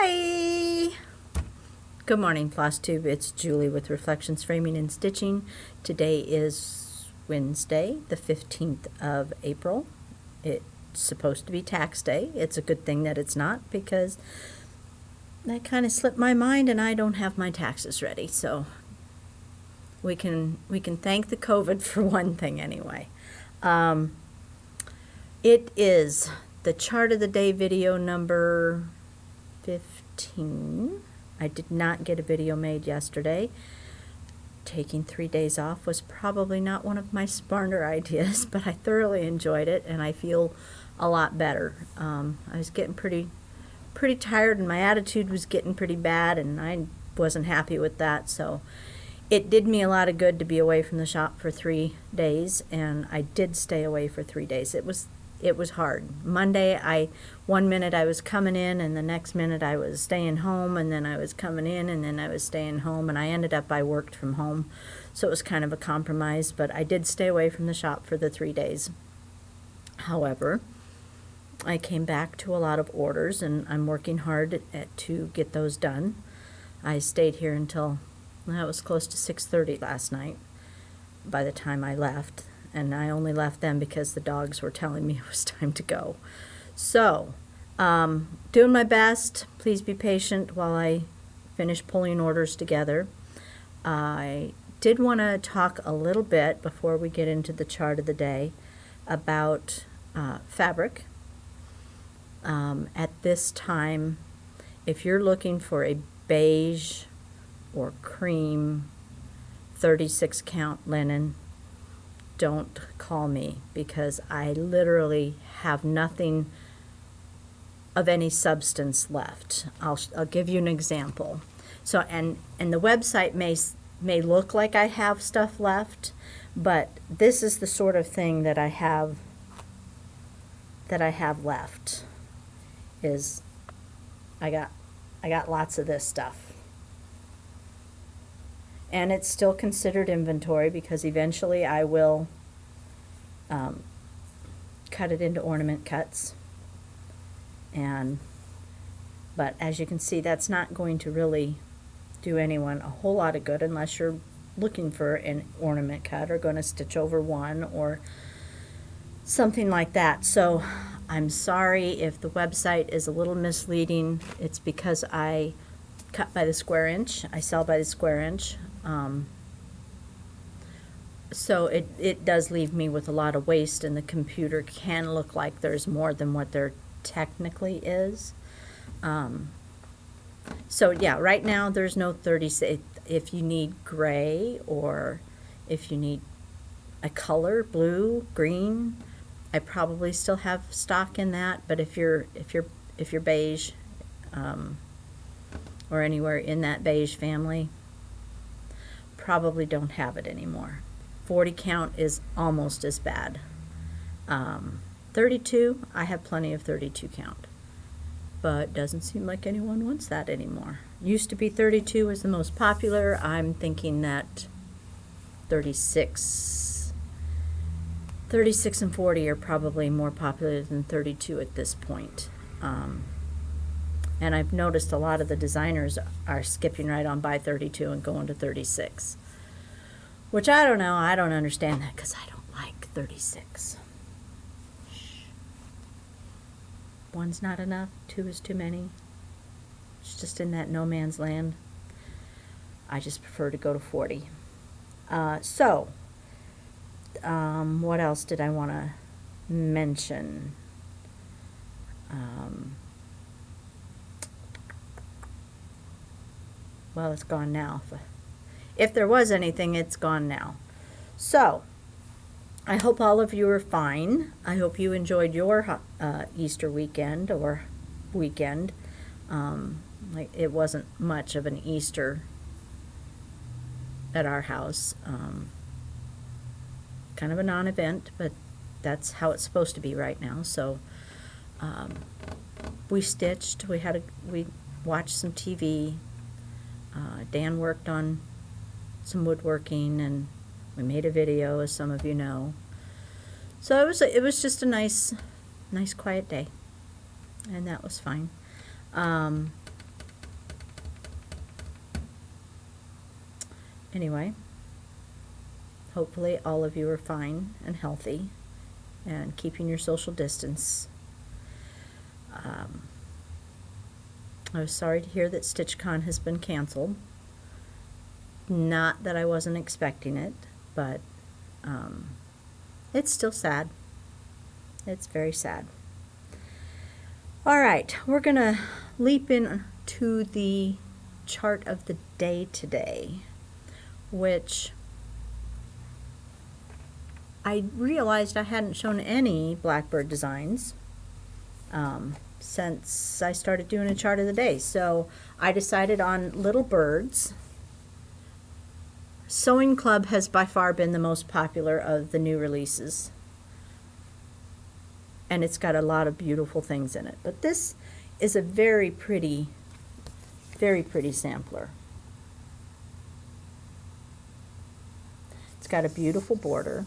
Hi! Good morning, FlossTube. It's Julie with Reflections Framing and Stitching. Today is Wednesday, the 15th of April. It's supposed to be tax day. It's a good thing that it's not because that kind of slipped my mind and I don't have my taxes ready. So we can thank the COVID for one thing anyway. It is the chart of the day video number 15. I did not get a video made yesterday. Taking 3 days off was probably not one of my smarter ideas, but I thoroughly enjoyed it and I feel a lot better. I was getting pretty tired and my attitude was getting pretty bad and I wasn't happy with that, so it did me a lot of good to be away from the shop for 3 days, and I did stay away for 3 days. It was hard. Monday, one minute I was coming in, and the next minute I was staying home, and then I was coming in, and then I was staying home, and I worked from home, so it was kind of a compromise, but I did stay away from the shop for the 3 days. However, I came back to a lot of orders, and I'm working hard to get those done. I stayed here until, it was close to 6:30 last night by the time I left. And I only left them because the dogs were telling me it was time to go. So, doing my best. Please be patient while I finish pulling orders together. I did want to talk a little bit before we get into the chart of the day about fabric. At this time, if you're looking for a beige or cream 36 count linen, don't call me because I literally have nothing of any substance left. I'll give you an example. So and the website may look like I have stuff left, but this is the sort of thing that I have left. Is I got lots of this stuff. And it's still considered inventory because eventually I will cut it into ornament cuts. But as you can see, that's not going to really do anyone a whole lot of good unless you're looking for an ornament cut or going to stitch over one or something like that. So I'm sorry if the website is a little misleading. It's because I cut by the square inch. I sell by the square inch. So it does leave me with a lot of waste, and the computer can look like there's more than what there technically is. So yeah, right now there's no 36. If you need gray or if you need a color, blue, green, I probably still have stock in that. But if you're beige, or anywhere in that beige family, probably don't have it anymore. 40 count is almost as bad. 32, I have plenty of 32 count, but doesn't seem like anyone wants that anymore. Used to be 32 was the most popular. I'm thinking that 36 and 40 are probably more popular than 32 at this point. And I've noticed a lot of the designers are skipping right on by 32 and going to 36. Which I don't know. I don't understand that because I don't like 36. One's not enough. 2 is too many. It's just in that no man's land. I just prefer to go to 40. What else did I want to mention? Well, it's gone now. If there was anything, it's gone now. So, I hope all of you are fine. I hope you enjoyed your Easter weekend or weekend. It wasn't much of an Easter at our house. Kind of a non-event, but that's how it's supposed to be right now. So, we stitched. We watched some TV. Dan worked on some woodworking, and we made a video, as some of you know. So it was just a nice quiet day, and that was fine. Anyway, hopefully all of you are fine and healthy and keeping your social distance. I was sorry to hear that StitchCon has been canceled. Not that I wasn't expecting it, but it's still sad. It's very sad. All right, we're going to leap into the chart of the day today, which I realized I hadn't shown any Blackbird designs since I started doing a chart of the day. So I decided on little birds. Sewing Club has by far been the most popular of the new releases. And it's got a lot of beautiful things in it. But this is a very pretty sampler. It's got a beautiful border.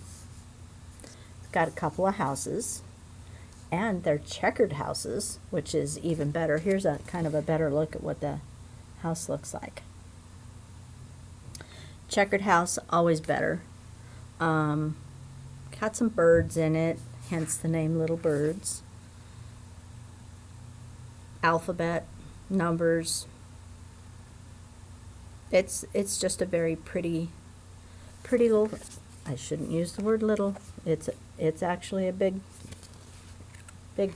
It's got a couple of houses. And they're checkered houses, which is even better. Here's a kind of a better look at what the house looks like. Checkered house, always better. Got some birds in it, hence the name Little Birds. Alphabet, numbers. It's just a very pretty little, I shouldn't use the word little. It's actually a big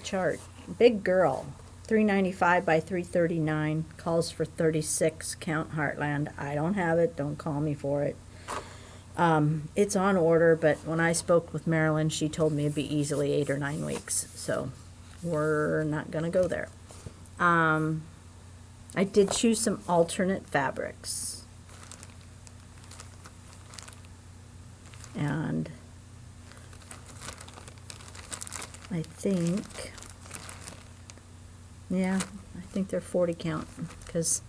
chart. Big girl. 395 by 339, calls for 36, count Heartland. I don't have it, don't call me for it. It's on order, but when I spoke with Marilyn, she told me it'd be easily 8 or 9 weeks, so we're not gonna go there. I did choose some alternate fabrics. And I think, yeah, I think they're 40 count, because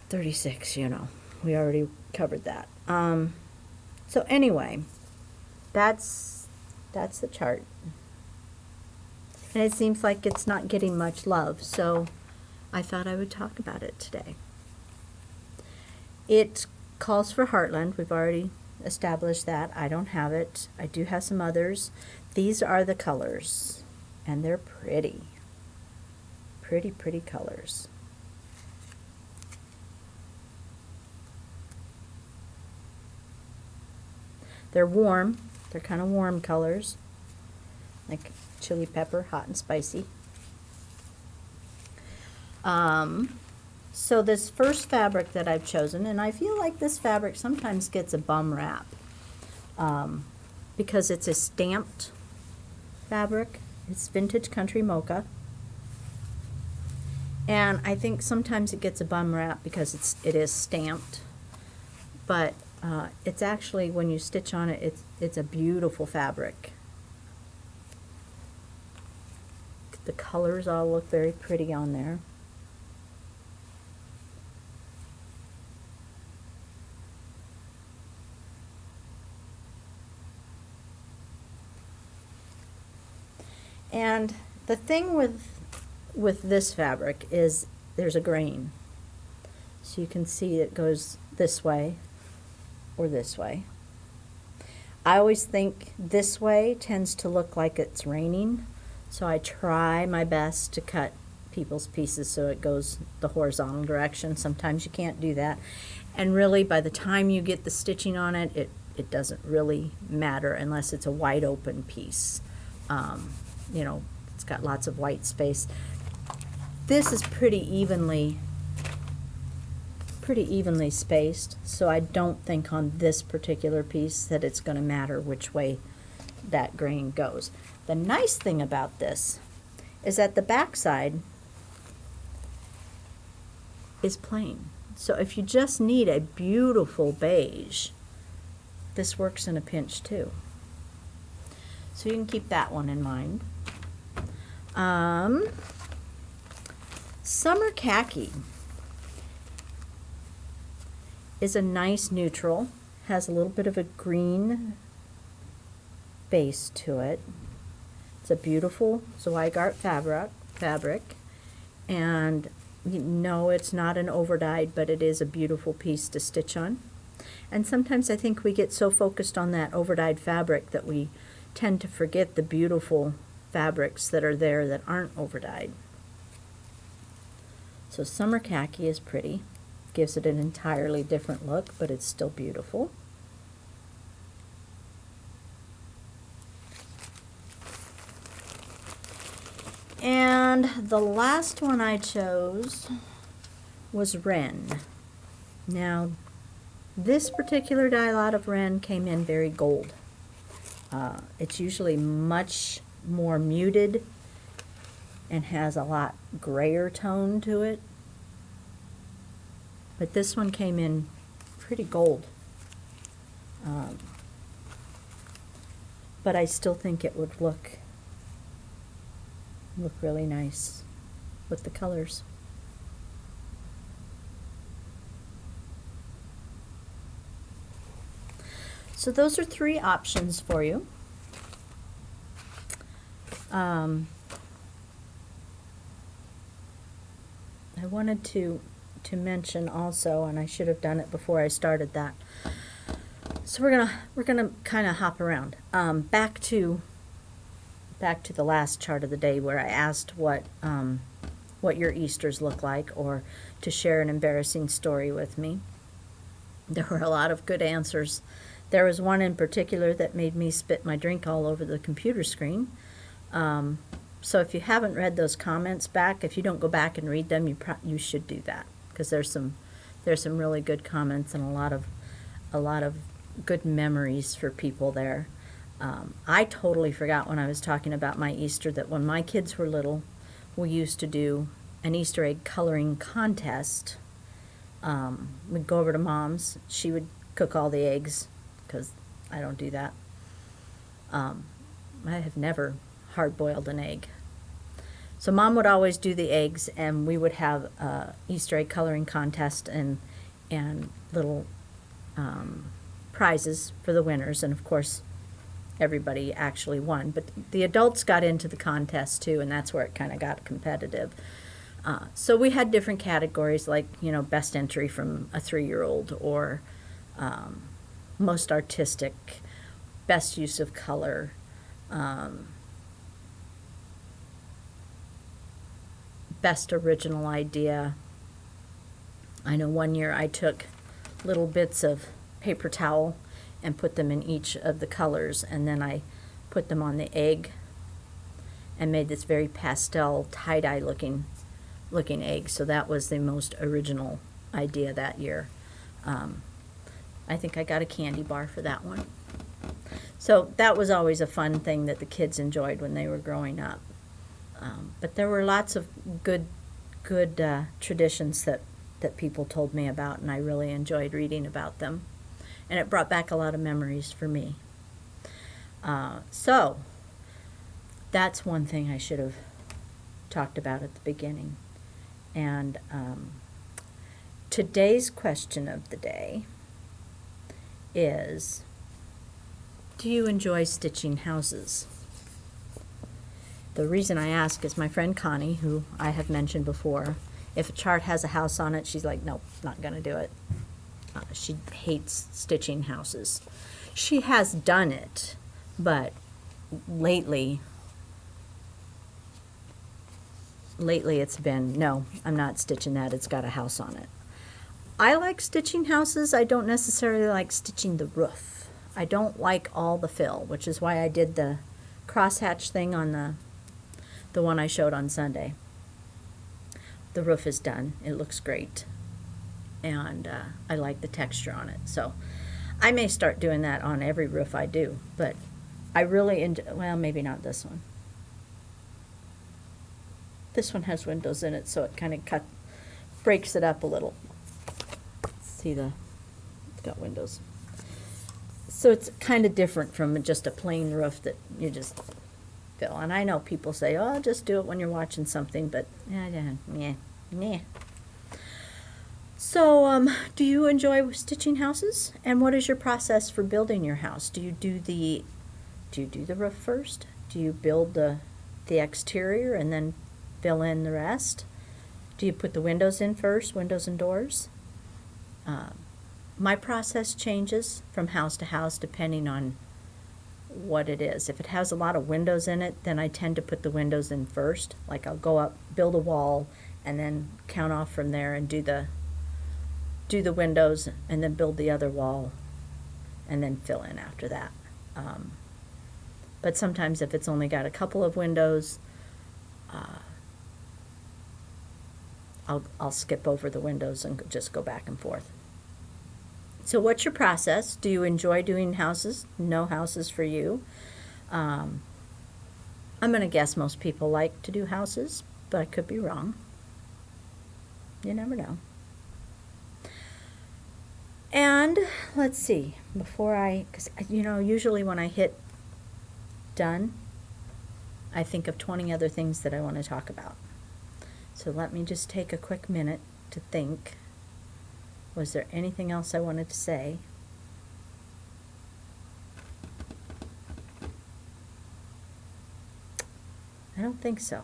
36, you know, we already covered that. So anyway, that's the chart. And it seems like it's not getting much love, so I thought I would talk about it today. It calls for Heartland. We've already established that. I don't have it. I do have some others. These are the colors, and they're pretty. Pretty colors. They're warm. They're kind of warm colors, like chili pepper, hot and spicy. So this first fabric that I've chosen, and I feel like this fabric sometimes gets a bum rap because it's a stamped fabric. It's Vintage Country Mocha. And I think sometimes it gets a bum rap because it is stamped, but it's actually, when you stitch on it, it's a beautiful fabric. The colors all look very pretty on there. And the thing with this fabric is there's a grain. So you can see it goes this way or this way. I always think this way tends to look like it's raining, so I try my best to cut people's pieces so it goes the horizontal direction. Sometimes you can't do that. And really, by the time you get the stitching on it, it doesn't really matter unless it's a wide open piece. You know, it's got lots of white space. This is pretty evenly spaced, so I don't think on this particular piece that it's going to matter which way that grain goes. The nice thing about this is that the back side is plain. So if you just need a beautiful beige, this works in a pinch too. So you can keep that one in mind. Summer Khaki is a nice neutral, has a little bit of a green base to it. It's a beautiful Zweigart fabric, and No, it's not an overdyed, but it is a beautiful piece to stitch on. And sometimes I think we get so focused on that overdyed fabric that we tend to forget the beautiful fabrics that are there that aren't overdyed. So Summer Khaki is pretty. Gives it an entirely different look, but it's still beautiful. And the last one I chose was Wren. Now, this particular dye lot of Wren came in very gold. It's usually much more muted and has a lot grayer tone to it. But this one came in pretty gold. But I still think it would look really nice with the colors. So those are 3 options for you. I wanted to mention also, and I should have done it before I started that. So we're gonna kind of hop around. Back to the last chart of the day where I asked what your Easters look like, or to share an embarrassing story with me. There were a lot of good answers. There was one in particular that made me spit my drink all over the computer screen. So if you haven't read those comments back, if you don't go back and read them, you should do that, because there's some really good comments and a lot of good memories for people there. I totally forgot when I was talking about my Easter that when my kids were little, we used to do an Easter egg coloring contest. We'd go over to Mom's. She would cook all the eggs, because I don't do that. I have never hard-boiled an egg. So Mom would always do the eggs, and we would have a Easter egg coloring contest and little prizes for the winners. And of course, everybody actually won. But the adults got into the contest too, and that's where it kind of got competitive. So we had different categories, like, best entry from a 3-year-old, or most artistic, best use of color, best original idea. I know one year I took little bits of paper towel and put them in each of the colors, and then I put them on the egg and made this very pastel tie-dye looking egg. So that was the most original idea that year. I think I got a candy bar for that one. So that was always a fun thing that the kids enjoyed when they were growing up. But there were lots of good traditions that people told me about, and I really enjoyed reading about them. And it brought back a lot of memories for me. So that's one thing I should have talked about at the beginning. And today's question of the day is, do you enjoy stitching houses? The reason I ask is my friend Connie, who I have mentioned before, if a chart has a house on it, she's like, nope, not going to do it. She hates stitching houses. She has done it, but lately it's been, no, I'm not stitching that. It's got a house on it. I like stitching houses. I don't necessarily like stitching the roof. I don't like all the fill, which is why I did the crosshatch thing on the one I showed on Sunday. The roof is done. It looks great. And I like the texture on it. So I may start doing that on every roof I do, but I really enjoy, well, maybe not this one. This one has windows in it, so it kind of breaks it up a little. See, it's got windows. So it's kind of different from just a plain roof that you just fill. And I know people say, oh, just do it when you're watching something, but yeah. So, do you enjoy stitching houses? And what is your process for building your house? Do you do the roof first? Do you build the exterior and then fill in the rest? Do you put the windows in first, windows and doors? My process changes from house to house depending on what it is. If it has a lot of windows in it, then I tend to put the windows in first. Like I'll go up, build a wall, and then count off from there and do the windows, and then build the other wall, and then fill in after that. But sometimes if it's only got a couple of windows, I'll skip over the windows and just go back and forth. So what's your process? Do you enjoy doing houses? No houses for you? I'm going to guess most people like to do houses, but I could be wrong. You never know. And let's see, because usually when I hit done, I think of 20 other things that I want to talk about. So let me just take a quick minute to think. Was there anything else I wanted to say? I don't think so.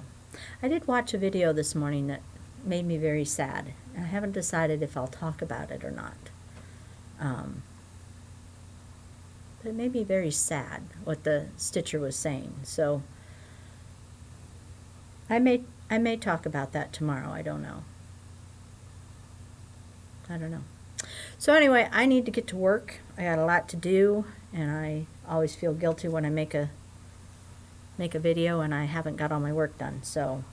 I did watch a video this morning that made me very sad. I haven't decided if I'll talk about it or not. But it made me very sad what the stitcher was saying. So I may talk about that tomorrow. I don't know. So anyway, I need to get to work. I got a lot to do, and I always feel guilty when I make a video and I haven't got all my work done. So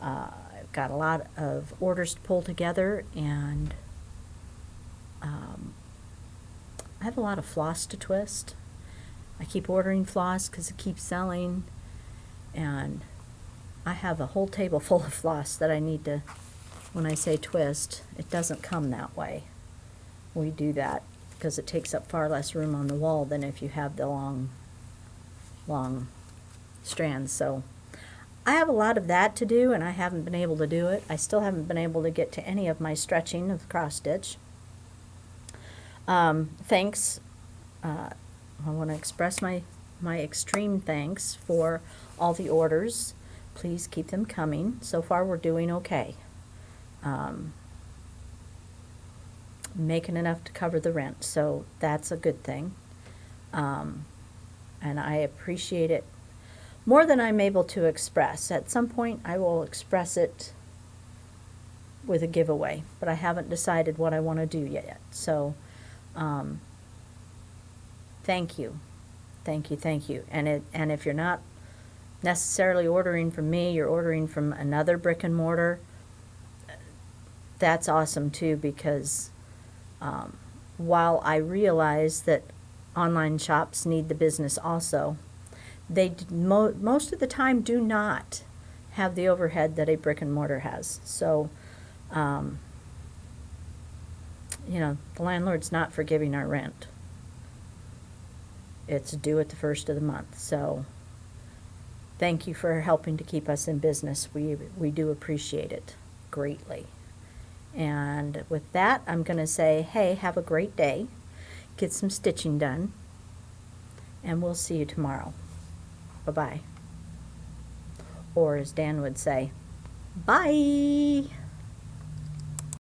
I've got a lot of orders to pull together, and I have a lot of floss to twist. I keep ordering floss because it keeps selling, and I have a whole table full of floss that I need to, when I say twist, it doesn't come that way. We do that because it takes up far less room on the wall than if you have the long strands. So I have a lot of that to do, and I haven't been able to do it. I still haven't been able to get to any of my stretching of the cross stitch. Thanks. I want to express my extreme thanks for all the orders. Please keep them coming. So far we're doing okay. Making enough to cover the rent, so that's a good thing. And I appreciate it more than I'm able to express. At some point I will express it with a giveaway, but I haven't decided what I want to do yet. So thank you. And if you're not necessarily ordering from me, you're ordering from another brick and mortar, that's awesome too, because while I realize that online shops need the business also, they most of the time do not have the overhead that a brick and mortar has. So the landlord's not forgiving our rent. It's due at the first of the month. So thank you for helping to keep us in business. We do appreciate it greatly. And with that, I'm going to say, hey, have a great day. Get some stitching done. And we'll see you tomorrow. Bye-bye. Or as Dan would say, bye.